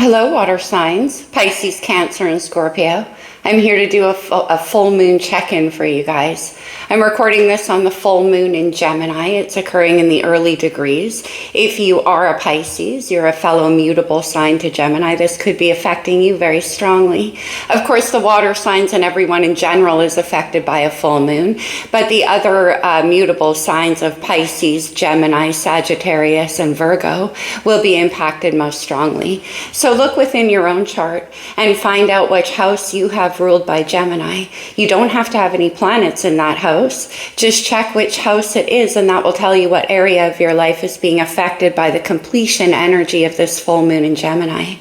Hello, water signs, Pisces, Cancer, and Scorpio. I'm here to do a full moon check-in for you guys. I'm recording this on the full moon in Gemini. It's occurring in the early degrees. If you are a Pisces, you're a fellow mutable sign to Gemini, this could be affecting you very strongly. Of course, the water signs and everyone in general is affected by a full moon, but the other mutable signs of Pisces, Gemini, Sagittarius, and Virgo will be impacted most strongly. So look within your own chart and find out which house you have ruled by Gemini. You don't have to have any planets in that house. Just check which house it is, and that will tell you what area of your life is being affected by the completion energy of this full moon in Gemini.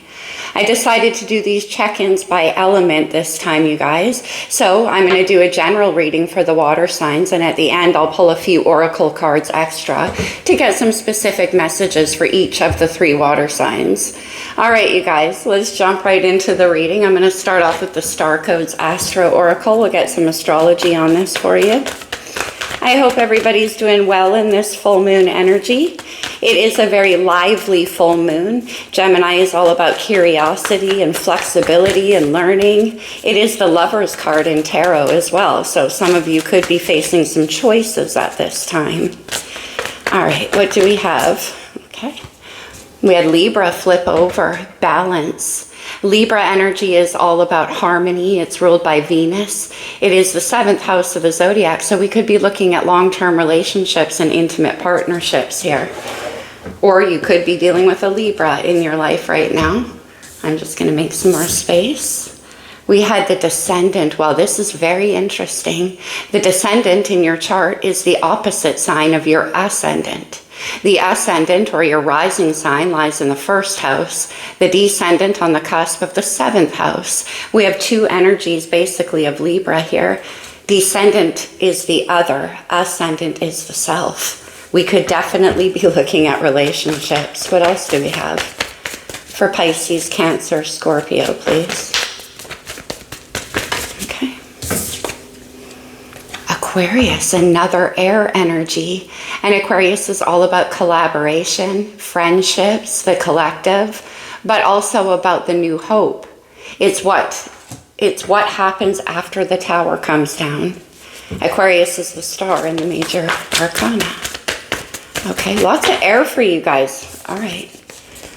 I decided to do these check-ins by element this time, you guys. So I'm going to do a general reading for the water signs, and at the end I'll pull a few oracle cards extra to get some specific messages for each of the 3 water signs. All right, you guys, let's jump right into the reading. I'm going to start off with the Star Codes Astro Oracle. We'll get some astrology on this for you. I hope everybody's doing well in this full moon energy. It is a very lively full moon. Gemini is all about curiosity and flexibility and learning. It is the Lover's card in tarot as well, so some of you could be facing some choices at this time. All right, what do we have? Okay. We had Libra flip over, balance. Libra energy is all about harmony. It's ruled by Venus. It is the 7th house of the zodiac, so we could be looking at long-term relationships and intimate partnerships here. Or you could be dealing with a Libra in your life right now. I'm just going to make some more space. We had the descendant. Well, this is very interesting. The descendant in your chart is the opposite sign of your ascendant. The ascendant, or your rising sign, lies in the 1st house. The descendant on the cusp of the 7th house. We have 2 energies basically of Libra here. Descendant is the other. Ascendant is the self. We could definitely be looking at relationships. What else do we have? For Pisces, Cancer, Scorpio, please. Okay. Aquarius, another air energy. And Aquarius is all about collaboration, friendships, the collective, but also about the new hope. It's what happens after the tower comes down. Aquarius is the star in the major arcana. Okay, lots of air for you guys. All right.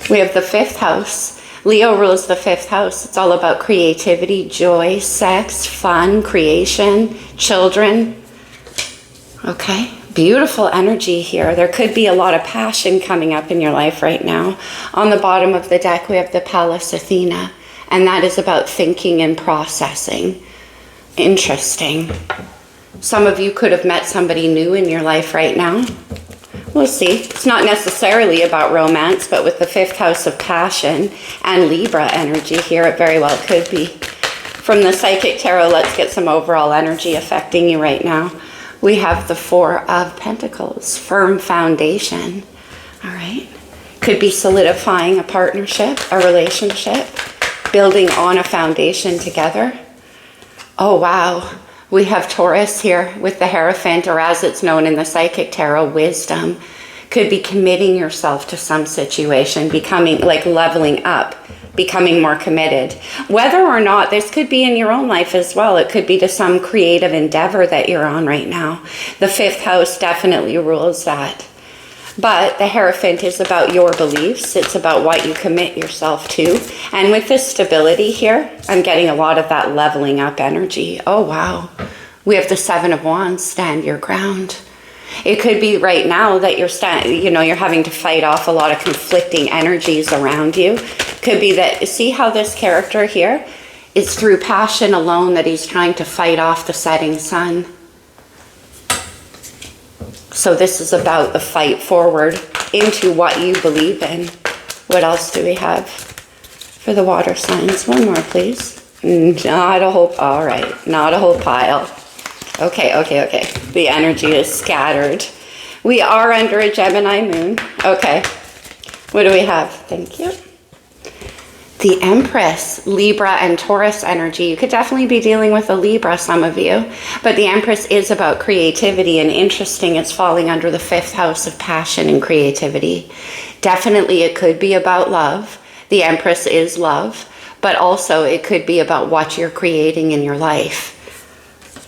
We have the 5th house. Leo rules the 5th house. It's all about creativity, joy, sex, fun, creation, children. Okay. Beautiful energy here. There could be a lot of passion coming up in your life right now. On the bottom of the deck, we have the Pallas Athena, and that is about thinking and processing. Interesting. Some of you could have met somebody new in your life right now. We'll see. It's not necessarily about romance, but with the 5th house of passion and Libra energy here, it very well could be. From the Psychic Tarot, let's get some overall energy affecting you right now. We have the 4 of Pentacles, firm foundation. All right. Could be solidifying a partnership, a relationship, building on a foundation together. Oh, wow. We have Taurus here with the Hierophant, or as it's known in the Psychic Tarot, wisdom. Could be committing yourself to some situation, becoming like leveling up, becoming more committed. Whether or not, this could be in your own life as well. It could be to some creative endeavor that you're on right now. The 5th house definitely rules that. But the Hierophant is about your beliefs. It's about what you commit yourself to. And with this stability here, I'm getting a lot of that leveling up energy. Oh, wow. We have the 7 of Wands, stand your ground. It could be right now that you're having to fight off a lot of conflicting energies around you. Could be that, see how this character here, it's through passion alone that he's trying to fight off the setting sun. So this is about the fight forward into what you believe in. What else do we have for the water signs? One more, please. Not a whole, all right, not a whole pile. Okay. The energy is scattered. We are under a Gemini moon. Okay. What do we have? Thank you. The Empress, Libra and Taurus energy. You could definitely be dealing with a Libra, some of you. But the Empress is about creativity, and interesting, it's falling under the 5th house of passion and creativity. Definitely it could be about love. The Empress is love, but also it could be about what you're creating in your life.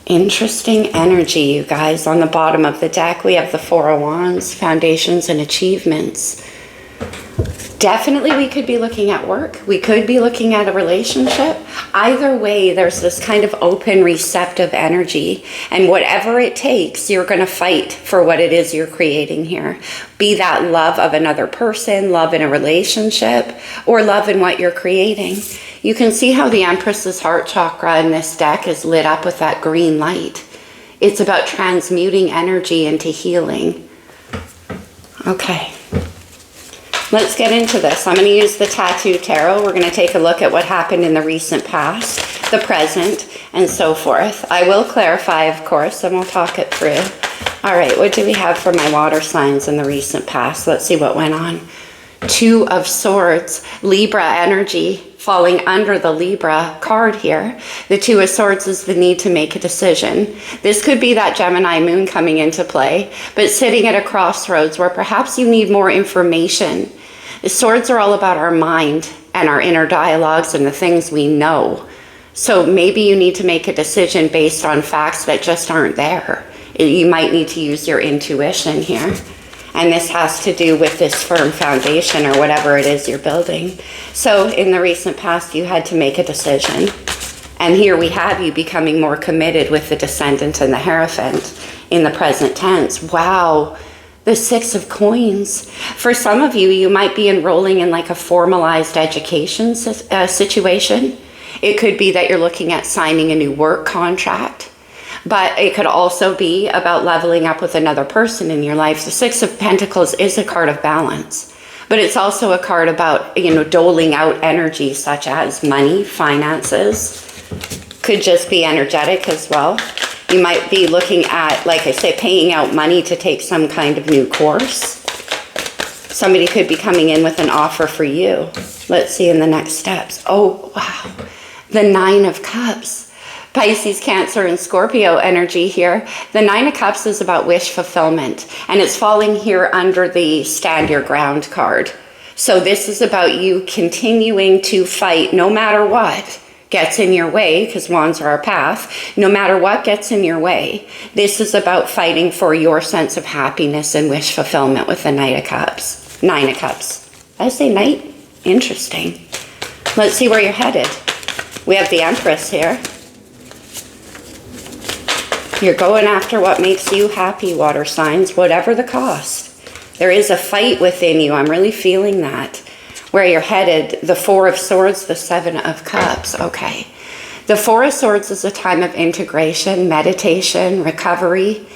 Interesting energy, you guys. On the bottom of the deck, we have the Four of Wands, foundations and achievements. Definitely we could be looking at work. We could be looking at a relationship. Either way, there's this kind of open, receptive energy. And whatever it takes, you're going to fight for what it is you're creating here. Be that love of another person, love in a relationship, or love in what you're creating. You can see how the Empress's heart chakra in this deck is lit up with that green light. It's about transmuting energy into healing. Okay. Let's get into this. I'm going to use the Tattoo Tarot. We're going to take a look at what happened in the recent past, the present, and so forth. I will clarify, of course, and we'll talk it through. All right, what do we have for my water signs in the recent past? Let's see what went on. Two of Swords, Libra energy falling under the Libra card here. The Two of Swords is the need to make a decision. This could be that Gemini moon coming into play, but sitting at a crossroads where perhaps you need more information. The swords are all about our mind and our inner dialogues and the things we know. So maybe you need to make a decision based on facts that just aren't there. You might need to use your intuition here. And this has to do with this firm foundation or whatever it is you're building. So in the recent past, you had to make a decision. And here we have you becoming more committed with the Descendant and the Hierophant in the present tense. Wow. The Six of Coins. For some of you, you might be enrolling in like a formalized education situation. It could be that you're looking at signing a new work contract, but it could also be about leveling up with another person in your life. The Six of Pentacles is a card of balance, but it's also a card about, doling out energy such as money, finances. Could just be energetic as well. You might be looking at, like I say, paying out money to take some kind of new course. Somebody could be coming in with an offer for you. Let's see in the next steps. Oh, wow. The Nine of Cups. Pisces, Cancer, and Scorpio energy here. The Nine of Cups is about wish fulfillment, and it's falling here under the Stand Your Ground card. So this is about you continuing to fight no matter what gets in your way, because wands are our path. No matter what gets in your way, this is about fighting for your sense of happiness and wish fulfillment with the Knight of Cups. Nine of Cups. I say knight? Interesting. Let's see where you're headed. We have the Empress here. You're going after what makes you happy, water signs, whatever the cost. There is a fight within you. I'm really feeling that. Where you're headed, the Four of Swords, the Seven of Cups. Okay. The Four of Swords is a time of integration, meditation, recovery.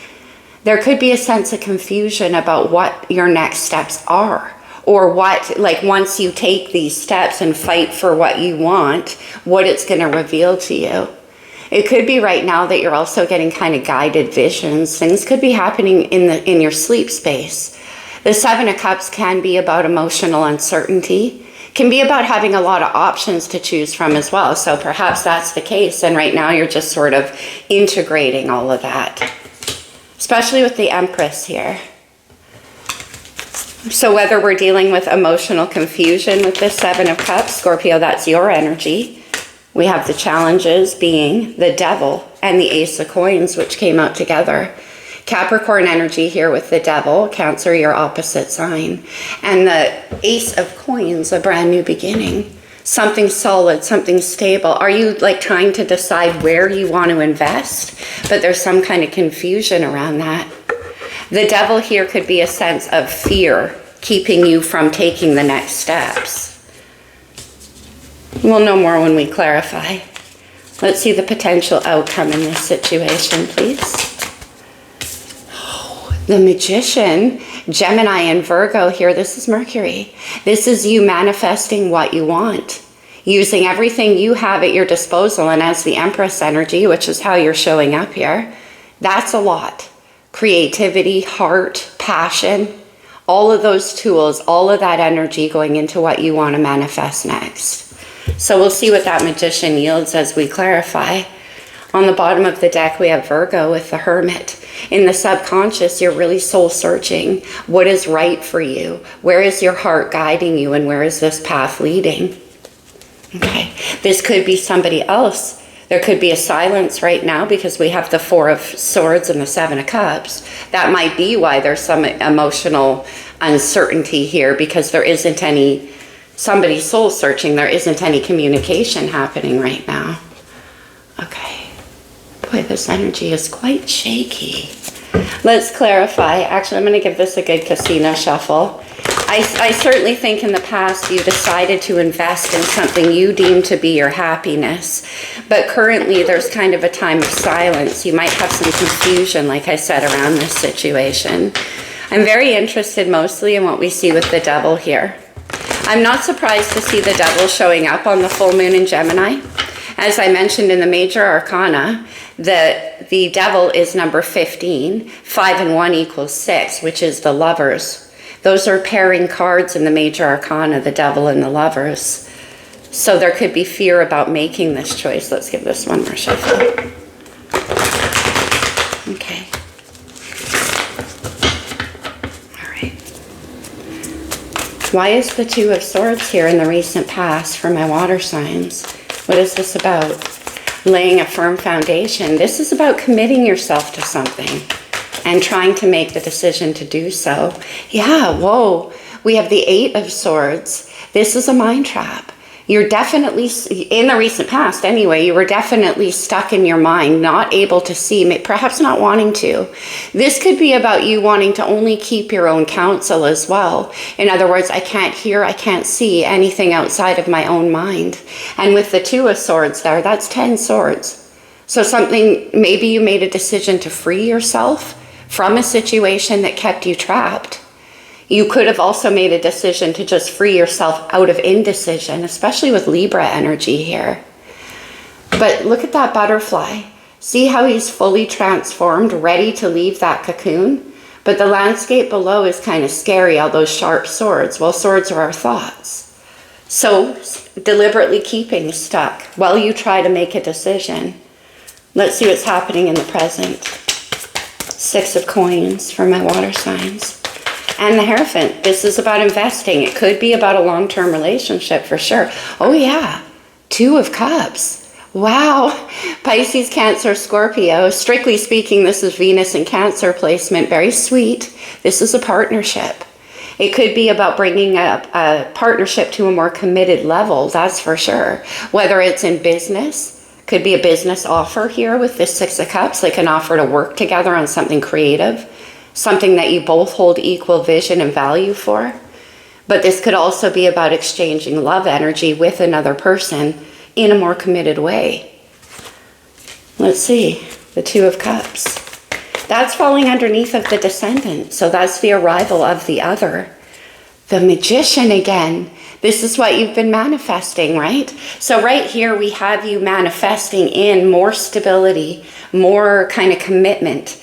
There could be a sense of confusion about what your next steps are, or what, like once you take these steps and fight for what you want, what it's going to reveal to you. It could be right now that you're also getting kind of guided visions. Things could be happening in your sleep space. The Seven of Cups can be about emotional uncertainty, can be about having a lot of options to choose from as well. So perhaps that's the case. And right now you're just sort of integrating all of that, especially with the Empress here. So whether we're dealing with emotional confusion with the Seven of Cups, Scorpio, that's your energy. We have the challenges being the Devil and the Ace of Coins, which came out together. Capricorn energy here with the Devil, Cancer, your opposite sign. And the Ace of Coins, a brand new beginning. Something solid, something stable. Are you like trying to decide where you want to invest? But there's some kind of confusion around that. The Devil here could be a sense of fear, keeping you from taking the next steps. We'll know more when we clarify. Let's see the potential outcome in this situation, please. The Magician, Gemini and Virgo here, this is Mercury. This is you manifesting what you want, using everything you have at your disposal. And as the Empress energy, which is how you're showing up here, that's a lot. Creativity, heart, passion, all of those tools, all of that energy going into what you want to manifest next. So we'll see what that Magician yields as we clarify. On the bottom of the deck, we have Virgo with the Hermit. In the subconscious, you're really soul searching. What is right for you? Where is your heart guiding you, and where is this path leading? Okay, this could be somebody else. There could be a silence right now because we have the Four of Swords and the Seven of Cups. That might be why there's some emotional uncertainty here, because there isn't any, somebody's soul searching, there isn't any communication happening right now. Okay. Boy, this energy is quite shaky. Let's clarify. Actually, I'm going to give this a good casino shuffle. I certainly think in the past you decided to invest in something you deem to be your happiness, but currently there's kind of a time of silence. You might have some confusion, like I said, around this situation. I'm very interested mostly in what we see with the devil here. I'm not surprised to see the devil showing up on the full moon in Gemini. As I mentioned in the major arcana, the devil is number 15. 5 and 1 equals 6, which is the lovers. Those are pairing cards in the major arcana, the devil and the lovers. So there could be fear about making this choice. Let's give this one more shuffle. Okay. All right. Why is the Two of Swords here in the recent past for my water signs? What is this about? Laying a firm foundation. This is about committing yourself to something and trying to make the decision to do so. Yeah, whoa. We have the Eight of Swords. This is a mind trap. You're definitely, in the recent past anyway, you were definitely stuck in your mind, not able to see, perhaps not wanting to. This could be about you wanting to only keep your own counsel as well. In other words, I can't hear, I can't see anything outside of my own mind. And with the Two of Swords there, that's 10 swords. So something, maybe you made a decision to free yourself from a situation that kept you trapped. You could have also made a decision to just free yourself out of indecision, especially with Libra energy here. But look at that butterfly. See how he's fully transformed, ready to leave that cocoon? But the landscape below is kind of scary, all those sharp swords. Well, swords are our thoughts. So deliberately keeping stuck while you try to make a decision. Let's see what's happening in the present. 6 of Coins for my water signs. And the Hierophant. This is about investing. It could be about a long-term relationship for sure. Oh yeah, 2 of Cups. Wow. Pisces, Cancer, Scorpio. Strictly speaking, this is Venus and Cancer placement. Very sweet. This is a partnership. It could be about bringing a partnership to a more committed level, that's for sure. Whether it's in business, could be a business offer here with this 6 of Cups, like an offer to work together on something creative, something that you both hold equal vision and value for. But this could also be about exchanging love energy with another person in a more committed way. Let's see, the 2 of Cups. That's falling underneath of the Descendant, so that's the arrival of the other. The Magician again. This is what you've been manifesting, right? So right here we have you manifesting in more stability, more kind of commitment.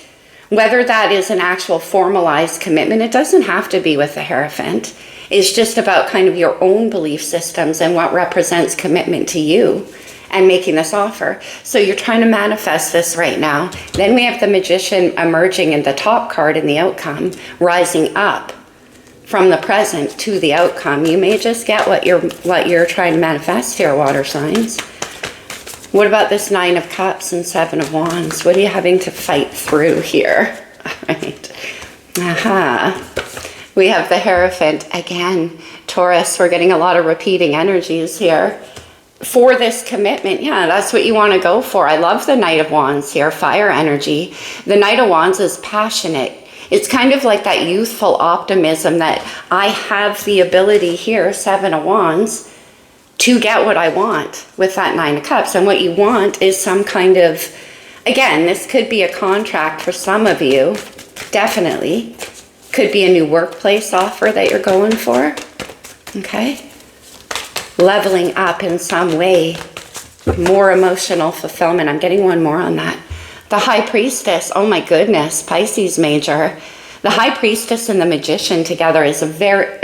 Whether that is an actual formalized commitment, it doesn't have to be with the Hierophant. It's just about kind of your own belief systems and what represents commitment to you and making this offer. So you're trying to manifest this right now. Then we have the Magician emerging in the top card in the outcome, rising up from the present to the outcome. You may just get what you're trying to manifest here, water signs. What about this 9 of Cups and 7 of Wands? What are you having to fight through here? All right. Aha. We have the Hierophant again. Taurus, we're getting a lot of repeating energies here. For this commitment, yeah, that's what you want to go for. I love the Knight of Wands here, fire energy. The Knight of Wands is passionate. It's kind of like that youthful optimism that I have the ability here, 7 of Wands, to get what I want with that 9 of Cups. And what you want is some kind of, again, this could be a contract for some of you, definitely. Could be a new workplace offer that you're going for, okay? Leveling up in some way, more emotional fulfillment. I'm getting one more on that. The High Priestess, oh my goodness, Pisces major. The High Priestess and the Magician together is a very,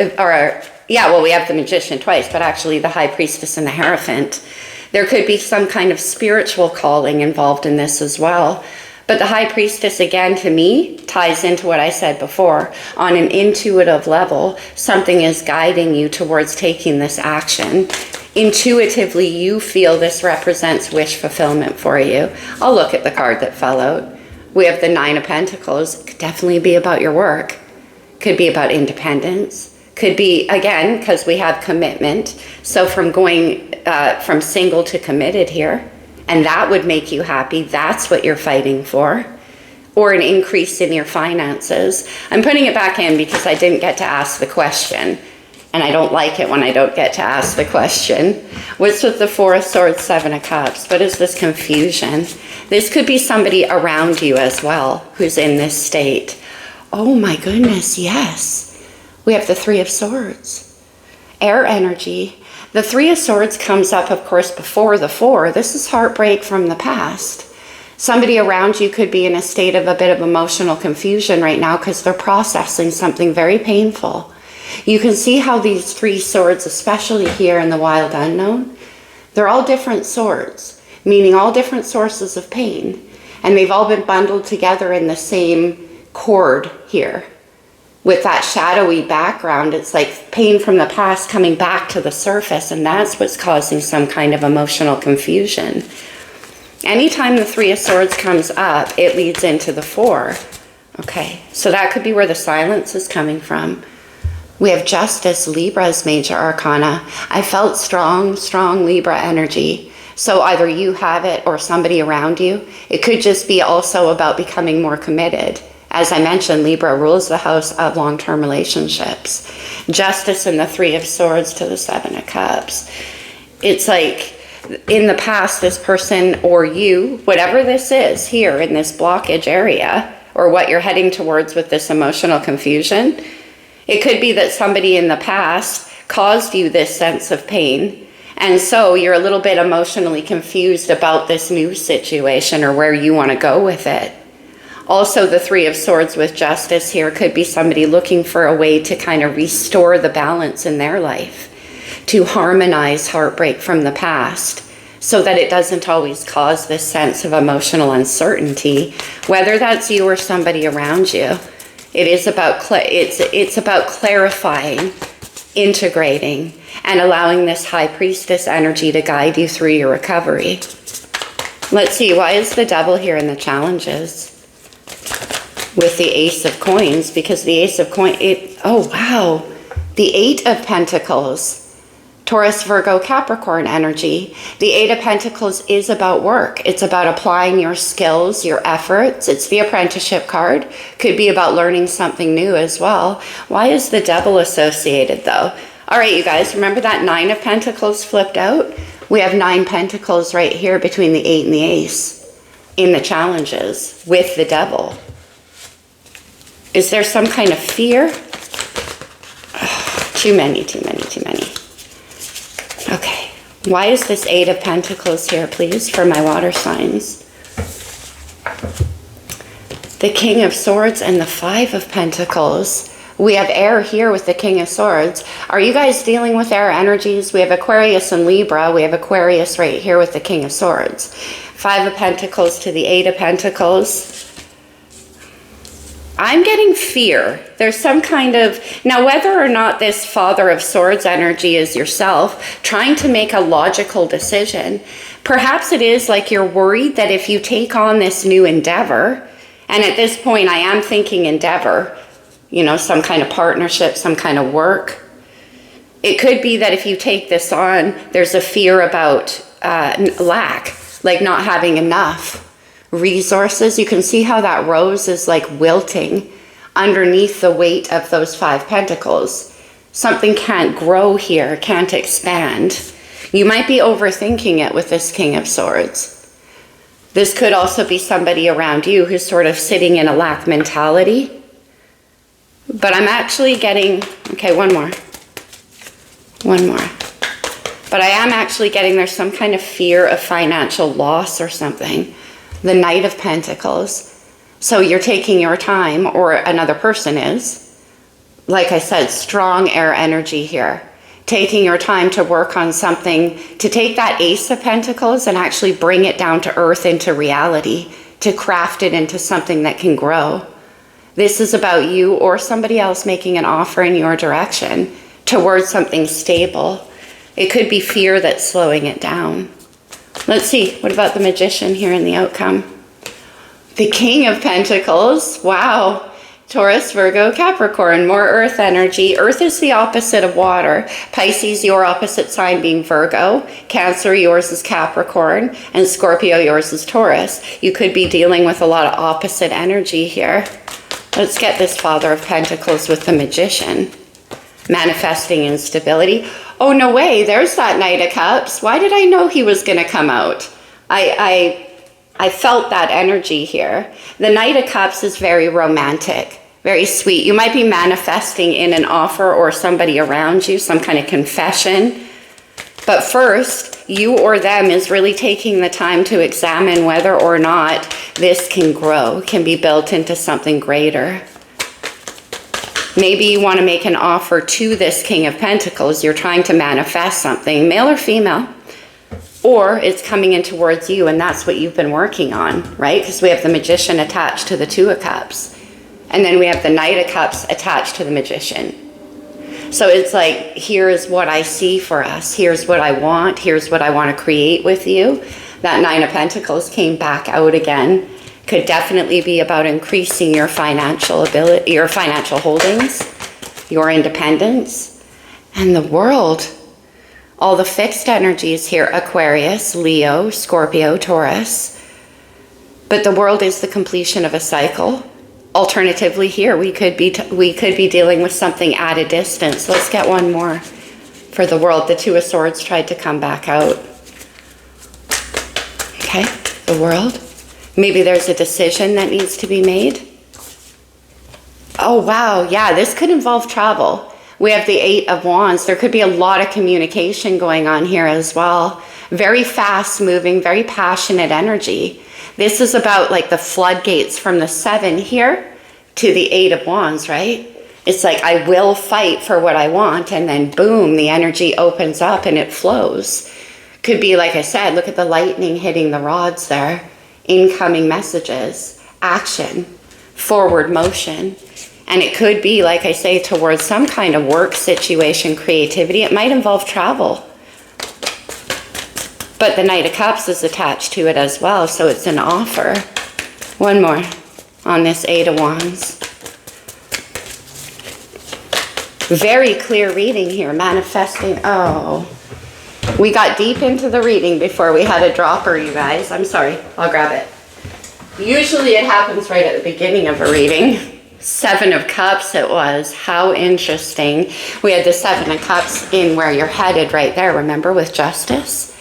yeah, well, we have the Magician twice, but actually the High Priestess and the Hierophant. There could be some kind of spiritual calling involved in this as well. But the High Priestess, again, to me, ties into what I said before. On an intuitive level, something is guiding you towards taking this action. Intuitively, you feel this represents wish fulfillment for you. I'll look at the card that fell out. We have the Nine of Pentacles. It could definitely be about your work. Could be about independence. Could be, again, because we have commitment. So from going from single to committed here, and that would make you happy. That's what you're fighting for. Or an increase in your finances. I'm putting it back in because I didn't get to ask the question. And I don't like it when I don't get to ask the question. What's with the Four of Swords, Seven of Cups? What is this confusion? This could be somebody around you as well who's in this state. Oh my goodness, yes. We have the Three of Swords. Air energy. The Three of Swords comes up, of course, before the Four. This is heartbreak from the past. Somebody around you could be in a state of a bit of emotional confusion right now because they're processing something very painful. You can see how these three swords, especially here in the wild unknown, they're all different swords, meaning all different sources of pain. And they've all been bundled together in the same cord here. With that shadowy background, it's like pain from the past coming back to the surface, and that's what's causing some kind of emotional confusion. Anytime the Three of Swords comes up, it leads into the Four. Okay, so that could be where the silence is coming from. We have Justice, Libra's major arcana. I felt strong Libra energy. So either you have it or somebody around you. It could just be also about becoming more committed. As I mentioned, Libra rules the house of long-term relationships. Justice and the Three of Swords to the Seven of Cups. It's like in the past, this person or you, whatever this is here in this blockage area, or what you're heading towards with this emotional confusion, it could be that somebody in the past caused you this sense of pain. And so you're a little bit emotionally confused about this new situation or where you want to go with it. Also, the Three of Swords with Justice here could be somebody looking for a way to kind of restore the balance in their life, to harmonize heartbreak from the past so that it doesn't always cause this sense of emotional uncertainty, whether that's you or somebody around you. It is about, it's about clarifying, integrating, and allowing this High Priestess energy to guide you through your recovery. Let's see, why is the Devil here in the challenges? With the Ace of Coins, because the Ace of Coins, oh wow, the Eight of Pentacles, Taurus, Virgo, Capricorn energy. The Eight of Pentacles is about work. It's about applying your skills, your efforts. It's the apprenticeship card. Could be about learning something new as well. Why is the Devil associated though? All right, you guys, remember that Nine of Pentacles flipped out? We have 9 Pentacles right here between the 8 and the Ace in the challenges with the Devil. Is there some kind of fear? Too many. Okay. Why is this Eight of Pentacles here, please, for my water signs? The King of Swords and the Five of Pentacles. We have air here with the King of Swords. Are you guys dealing with air energies? We have Aquarius and Libra. We have Aquarius right here with the King of Swords. Five of Pentacles to the Eight of Pentacles. I'm getting fear. There's some kind of, now whether or not this Father of Swords energy is yourself trying to make a logical decision, perhaps it is like you're worried that if you take on this new endeavor, and at this point I am thinking endeavor, you know, some kind of partnership, some kind of work. It could be that if you take this on, there's a fear about lack, like not having enough resources. You can see how that rose is like wilting underneath the weight of those 5 pentacles. Something can't grow here, can't expand. You might be overthinking it with this King of Swords. This could also be somebody around you who's sort of sitting in a lack mentality. But I'm actually getting, okay, one more. But I am actually getting there's some kind of fear of financial loss or something. The Knight of Pentacles. So you're taking your time, or another person is. Like I said, strong air energy here. Taking your time to work on something, to take that Ace of Pentacles and actually bring it down to earth into reality. to craft it into something that can grow. This is about you or somebody else making an offer in your direction towards something stable. It could be fear that's slowing it down. Let's see, what about the Magician here in the outcome? The King of Pentacles, wow. Taurus, Virgo, Capricorn, more earth energy. Earth is the opposite of water. Pisces, your opposite sign being Virgo. Cancer, yours is Capricorn. And Scorpio, yours is Taurus. You could be dealing with a lot of opposite energy here. Let's get this Father of Pentacles with the Magician. Manifesting instability. Oh, no way. There's that Knight of Cups. Why did I know he was going to come out? I felt that energy here. The Knight of Cups is very romantic, very sweet. You might be manifesting in an offer or somebody around you, some kind of confession. But first, you or them is really taking the time to examine whether or not this can grow, can be built into something greater. Maybe you want to make an offer to this King of Pentacles. You're trying to manifest something, male or female. Or it's coming in towards you, and that's what you've been working on, right? Because we have the Magician attached to the Two of Cups. And then we have the Knight of Cups attached to the Magician. So it's like, here is what I see for us. Here's what I want. Here's what I want to create with you. That Nine of Pentacles came back out again. Could definitely be about increasing your financial ability, your financial holdings, your independence, and the World. All the fixed energies here, Aquarius, Leo, Scorpio, Taurus. But the World is the completion of a cycle. Alternatively here, we could be dealing with something at a distance. Let's get one more for the World. The Two of Swords tried to come back out. Okay, the World. Maybe there's a decision that needs to be made. Oh, wow. Yeah, this could involve travel. We have the Eight of Wands. There could be a lot of communication going on here as well. Very fast moving, very passionate energy. This is about like the floodgates from the Seven here to the Eight of Wands, right? It's like, I will fight for what I want. And then boom, the energy opens up and it flows. Could be, like I said, look at the lightning hitting the rods there. Incoming messages, action, forward motion. And it could be, like I say, towards some kind of work situation, creativity. It might involve travel. But the Knight of Cups is attached to it as well, so it's an offer. One more on this Eight of Wands. Very clear reading here, manifesting. Oh, we got deep into the reading before we had a dropper, you guys. I'm sorry, I'll grab it. Usually it happens right at the beginning of a reading. Seven of Cups it was. How interesting. We had the Seven of Cups in where you're headed right there, remember, with Justice?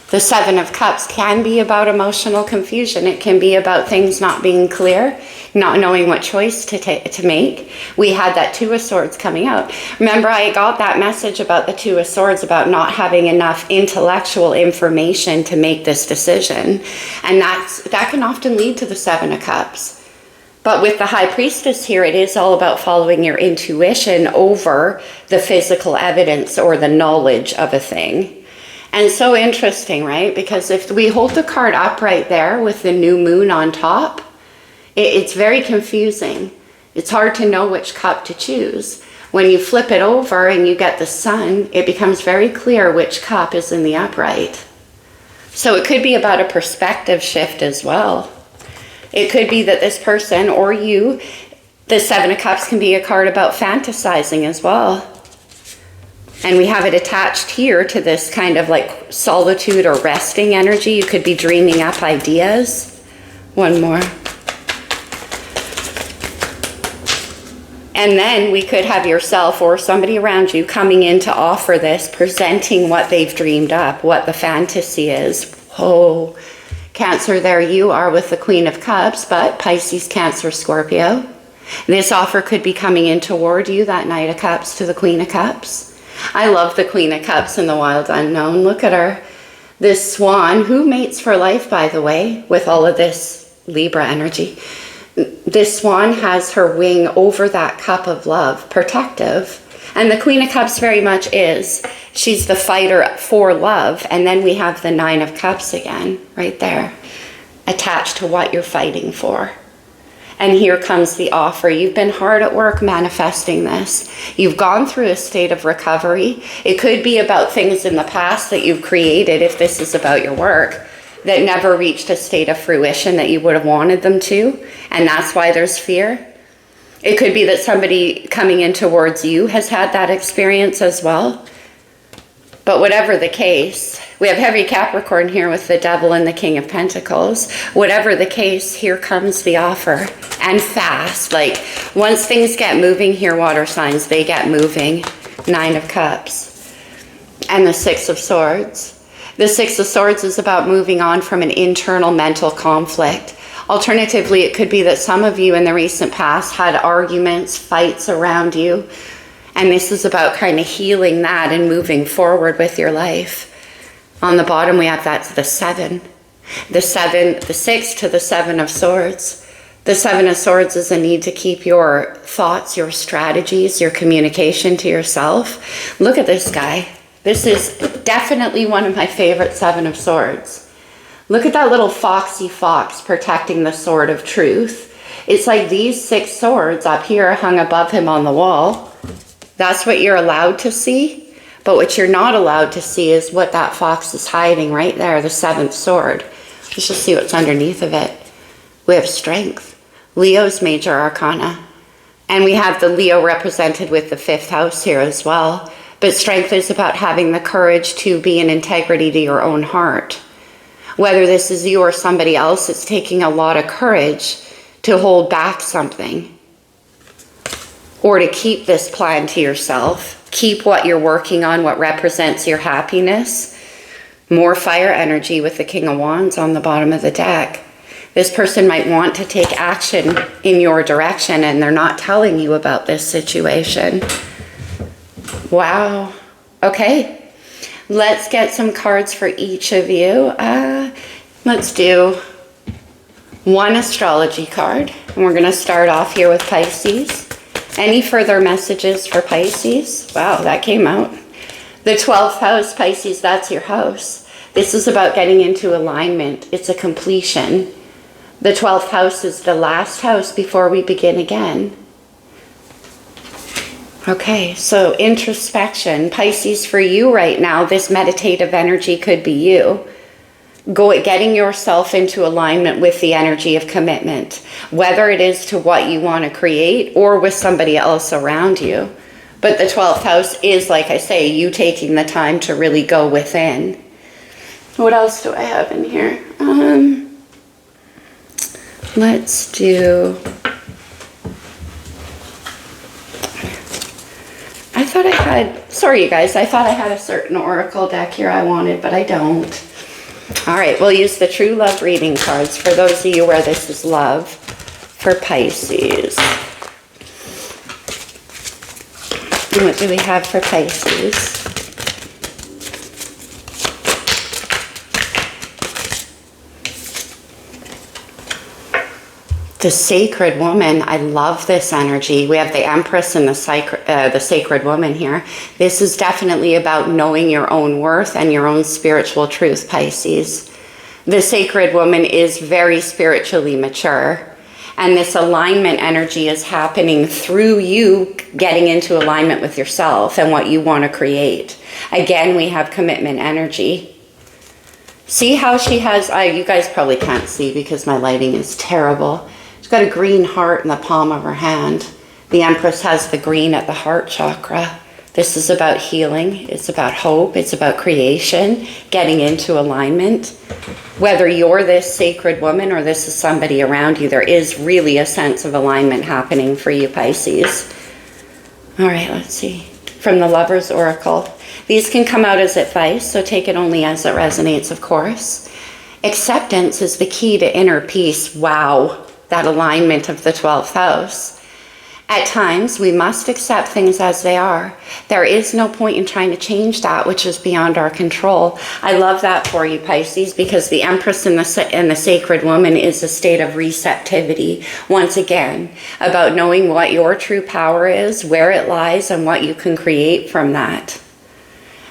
The Seven of Cups can be about emotional confusion. It can be about things not being clear, not knowing what choice to make. We had that Two of Swords coming out. Remember, I got that message about the Two of Swords, about not having enough intellectual information to make this decision. And that can often lead to the Seven of Cups. But with the High Priestess here, it is all about following your intuition over the physical evidence or the knowledge of a thing. And so interesting, right? Because if we hold the card up right there with the new moon on top, it's very confusing. It's hard to know which cup to choose. When you flip it over and you get the Sun, it becomes very clear which cup is in the upright. So it could be about a perspective shift as well. It could be that this person or you, the Seven of Cups can be a card about fantasizing as well. And we have it attached here to this kind of like solitude or resting energy. You could be dreaming up ideas. One more. And then we could have yourself or somebody around you coming in to offer this, presenting what they've dreamed up, what the fantasy is. Oh, Cancer, there you are with the Queen of Cups, but Pisces, Cancer, Scorpio. This offer could be coming in toward you, that Knight of Cups to the Queen of Cups. I love the Queen of Cups in the Wild Unknown. Look at her. This swan, who mates for life, by the way, with all of this Libra energy. This swan has her wing over that cup of love, protective. And the Queen of Cups very much is. She's the fighter for love. And then we have the Nine of Cups again, right there. attached to what you're fighting for. And here comes the offer. You've been hard at work manifesting this. You've gone through a state of recovery. It could be about things in the past that you've created, if this is about your work, that never reached a state of fruition that you would have wanted them to. And that's why there's fear. It could be that somebody coming in towards you has had that experience as well. But whatever the case, we have heavy Capricorn here with the Devil and the King of Pentacles. Whatever the case, here comes the offer. And fast. Like, once things get moving here, water signs, they get moving. 9 of Cups. And the 6 of Swords. The 6 of Swords is about moving on from an internal mental conflict. Alternatively, it could be that some of you in the recent past had arguments, fights around you. And this is about kind of healing that and moving forward with your life. On the bottom, we have that's the 7. The 6 to the 7 of Swords. The 7 of Swords is a need to keep your thoughts, your strategies, your communication to yourself. Look at this guy. This is definitely one of my favorite 7 of Swords. Look at that little foxy fox protecting the sword of truth. It's like these 6 swords up here hung above him on the wall. That's what you're allowed to see. But what you're not allowed to see is what that fox is hiding right there, the 7th sword. Let's just see what's underneath of it. We have strength. Leo's major arcana. And we have the Leo represented with the 5th house here as well. But strength is about having the courage to be in integrity to your own heart. Whether this is you or somebody else, it's taking a lot of courage to hold back something. Or to keep this plan to yourself. Keep what you're working on, what represents your happiness. More fire energy with the King of Wands on the bottom of the deck. This person might want to take action in your direction and they're not telling you about this situation. Wow. Okay. Let's get some cards for each of you. Let's do one astrology card. And we're going to start off here with Pisces. Any further messages for Pisces? Wow, that came out. The 12th house, Pisces, that's your house. This is about getting into alignment. It's a completion. The 12th house is the last house before we begin again. Okay, so introspection. Pisces, for you right now, this meditative energy could be you. Getting yourself into alignment with the energy of commitment, whether it is to what you want to create or with somebody else around you. But the 12th house is, like I say, you taking the time to really go within. What else do I have in here? Let's do... I thought I had... Sorry, you guys. I thought I had a certain oracle deck here I wanted, but I don't. All right, we'll use the true love reading cards for those of you where this is love for Pisces. And what do we have for Pisces? The Sacred Woman. I love this energy. We have the Empress and the Sacred Woman here. This is definitely about knowing your own worth and your own spiritual truth, Pisces. The Sacred Woman is very spiritually mature. And this alignment energy is happening through you getting into alignment with yourself and what you want to create. Again, we have commitment energy. See how she has, you guys probably can't see because my lighting is terrible. She's got a green heart in the palm of her hand. The Empress has the green at the heart chakra. This is about healing. It's about hope. It's about creation, getting into alignment. Whether you're this Sacred Woman or this is somebody around you, there is really a sense of alignment happening for you, Pisces. All right, let's see. From the Lover's Oracle. These can come out as advice, so take it only as it resonates, of course. Acceptance is the key to inner peace. Wow. That alignment of the 12th house. At times, we must accept things as they are. There is no point in trying to change that which is beyond our control. I love that for you, Pisces, because the Empress and the Sacred Woman is a state of receptivity. Once again, about knowing what your true power is, where it lies, and what you can create from that.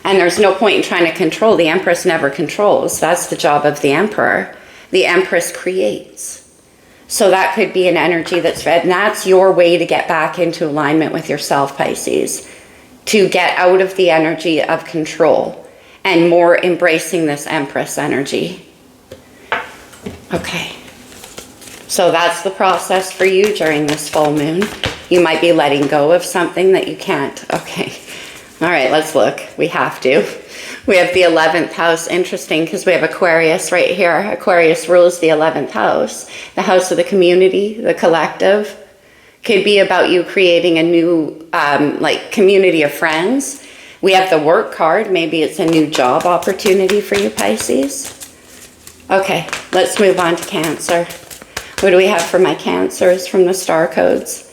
And there's no point in trying to control. The Empress never controls. That's the job of the Emperor. The Empress creates. So that could be an energy that's fed, and that's your way to get back into alignment with yourself, Pisces, to get out of the energy of control and more embracing this Empress energy. Okay. So that's the process for you during this full moon. You might be letting go of something that you can't. Okay. All right, let's look. We have to. We have the 11th house. Interesting, because we have Aquarius right here. Aquarius rules the 11th house. The house of the community, the collective. Could be about you creating a new like community of friends. We have the work card. Maybe it's a new job opportunity for you, Pisces. Okay, let's move on to Cancer. What do we have for my Cancers from the star codes?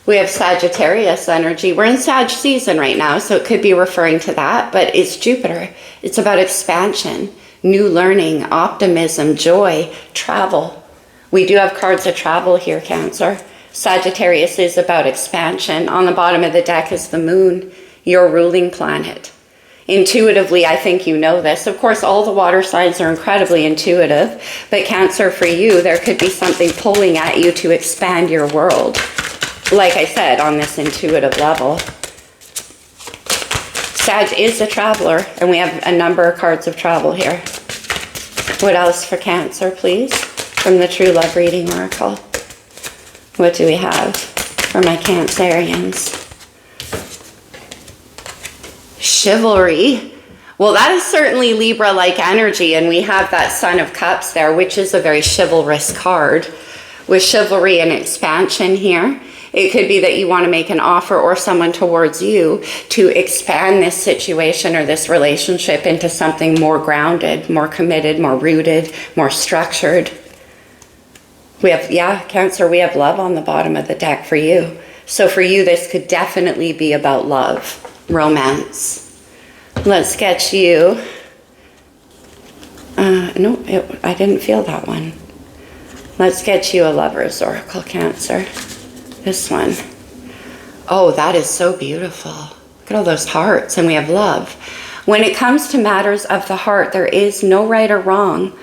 We have Sagittarius energy. We're in Sag season right now, so it could be referring to that, but it's Jupiter. It's about expansion, new learning, optimism, joy, travel. We do have cards of travel here, Cancer. Sagittarius is about expansion. On the bottom of the deck is the moon, your ruling planet. Intuitively, I think you know this. Of course, all the water signs are incredibly intuitive, but Cancer, for you, there could be something pulling at you to expand your world. Like I said, on this intuitive level. Sag is a traveler, and we have a number of cards of travel here. What else for Cancer, please? From the True Love Reading Oracle. What do we have for my Cancerians? Chivalry. Well, that is certainly Libra-like energy, and we have that Sun of Cups there, which is a very chivalrous card, with chivalry and expansion here. It could be that you want to make an offer or someone towards you to expand this situation or this relationship into something more grounded, more committed, more rooted, more structured. We have, yeah, Cancer, we have love on the bottom of the deck for you. So for you, this could definitely be about love, romance. Let's get you. No, I didn't feel that one. Let's get you a Lover's Oracle, Cancer. This one. Oh, that is so beautiful. Look at all those hearts, and we have love. When it comes to matters of the heart, there is no right or wrong.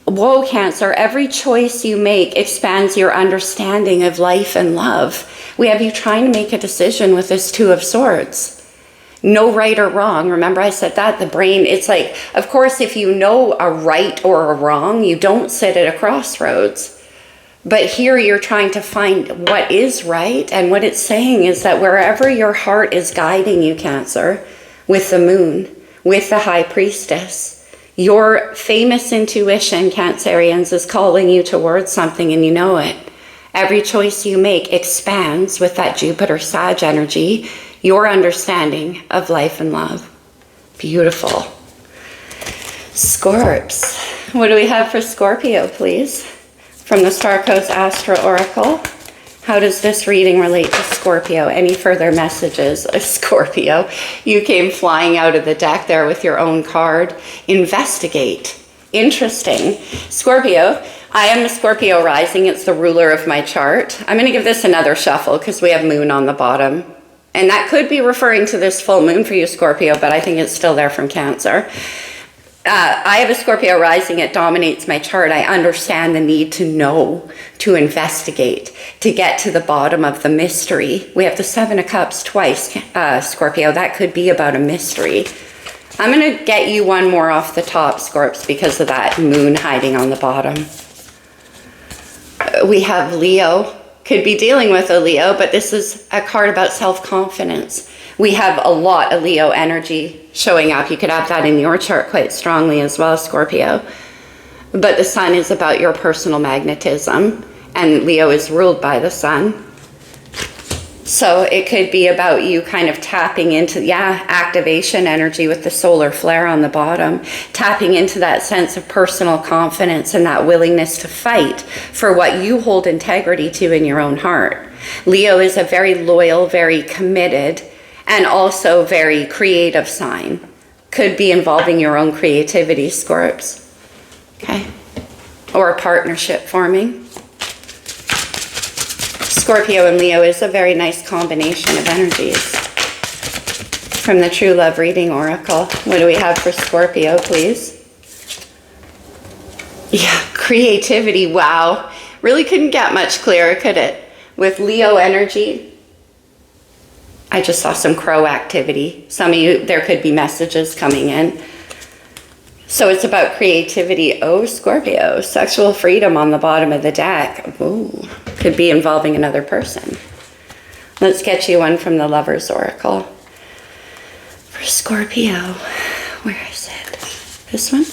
Whoa, Cancer, every choice you make expands your understanding of life and love. We have you trying to make a decision with this Two of Swords. No right or wrong. Remember I said that? The brain, it's like, of course, if you know a right or a wrong, you don't sit at a crossroads. But here you're trying to find what is right, and what it's saying is that wherever your heart is guiding you, Cancer, with the moon, with the High Priestess, your famous intuition, Cancerians, is calling you towards something, and you know it. Every choice you make expands with that Jupiter-Sag energy, your understanding of life and love. Beautiful. Scorps. What do we have for Scorpio, please? From the Star Coast Astro Oracle, how does this reading relate to Scorpio? Any further messages? Scorpio, you came flying out of the deck there with your own card. Investigate. Interesting. Scorpio, I am a Scorpio rising. It's the ruler of my chart. I'm going to give this another shuffle because we have moon on the bottom. And that could be referring to this full moon for you, Scorpio, but I think it's still there from Cancer. I have a Scorpio rising. It dominates my chart. I understand the need to know, to investigate, to get to the bottom of the mystery. We have the Seven of Cups twice, Scorpio. That could be about a mystery. I'm going to get you one more off the top, Scorps, because of that moon hiding on the bottom. We have Leo. Could be dealing with a Leo, but this is a card about self-confidence. We have a lot of Leo energy showing up. You could have that in your chart quite strongly as well, Scorpio. But the sun is about your personal magnetism, and Leo is ruled by the sun. So it could be about you kind of tapping into, activation energy with the solar flare on the bottom, tapping into that sense of personal confidence and that willingness to fight for what you hold integrity to in your own heart. Leo is a very loyal, very committed, and also very creative sign. Could be involving your own creativity, Scorps. Okay? Or a partnership forming. Scorpio and Leo is a very nice combination of energies. From the True Love Reading Oracle, what do we have for Scorpio, please? Yeah, creativity. Wow. Really couldn't get much clearer, could it? With Leo energy, I just saw some crow activity. Some of you, there could be messages coming in. So it's about creativity. Oh, Scorpio, sexual freedom on the bottom of the deck. Ooh, could be involving another person. Let's get you one from the Lover's Oracle. For Scorpio, where is it? This one?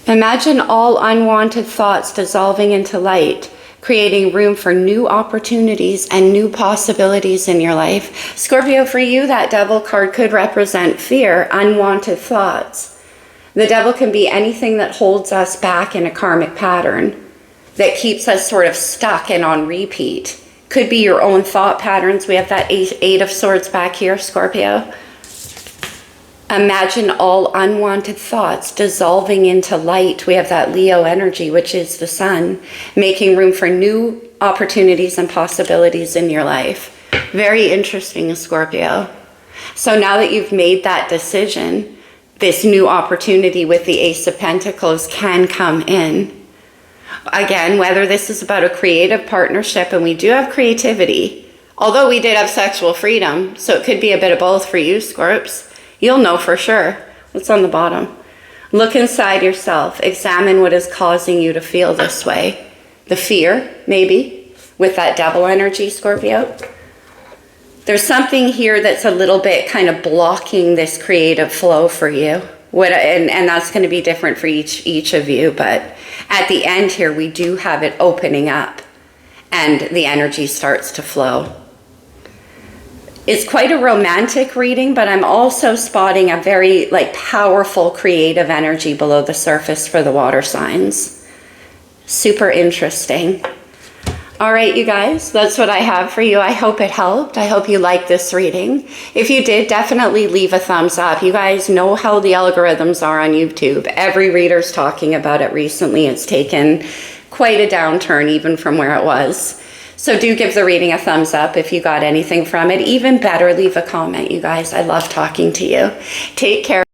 Imagine all unwanted thoughts dissolving into light, creating room for new opportunities and new possibilities in your life. Scorpio, for you, that Devil card could represent fear, unwanted thoughts. The Devil can be anything that holds us back in a karmic pattern, that keeps us sort of stuck and on repeat. Could be your own thought patterns. We have that Eight of Swords back here, Scorpio. Imagine all unwanted thoughts dissolving into light. We have that Leo energy, which is the sun, making room for new opportunities and possibilities in your life. Very interesting, Scorpio. So now that you've made that decision, this new opportunity with the Ace of Pentacles can come in. Again, whether this is about a creative partnership, and we do have creativity, although we did have sexual freedom, so it could be a bit of both for you, Scorps. You'll know for sure. What's on the bottom? Look inside yourself. Examine what is causing you to feel this way. The fear, maybe, with that Devil energy, Scorpio. There's something here that's a little bit kind of blocking this creative flow for you. And that's going to be different for each of you. But at the end here, we do have it opening up and the energy starts to flow. It's quite a romantic reading, but I'm also spotting a very powerful creative energy below the surface for the water signs. Super interesting. All right, you guys, that's what I have for you. I hope it helped. I hope you liked this reading. If you did, definitely leave a thumbs up. You guys know how the algorithms are on YouTube. Every reader's talking about it recently. It's taken quite a downturn even from where it was. So do give the reading a thumbs up if you got anything from it. Even better, leave a comment, you guys. I love talking to you. Take care.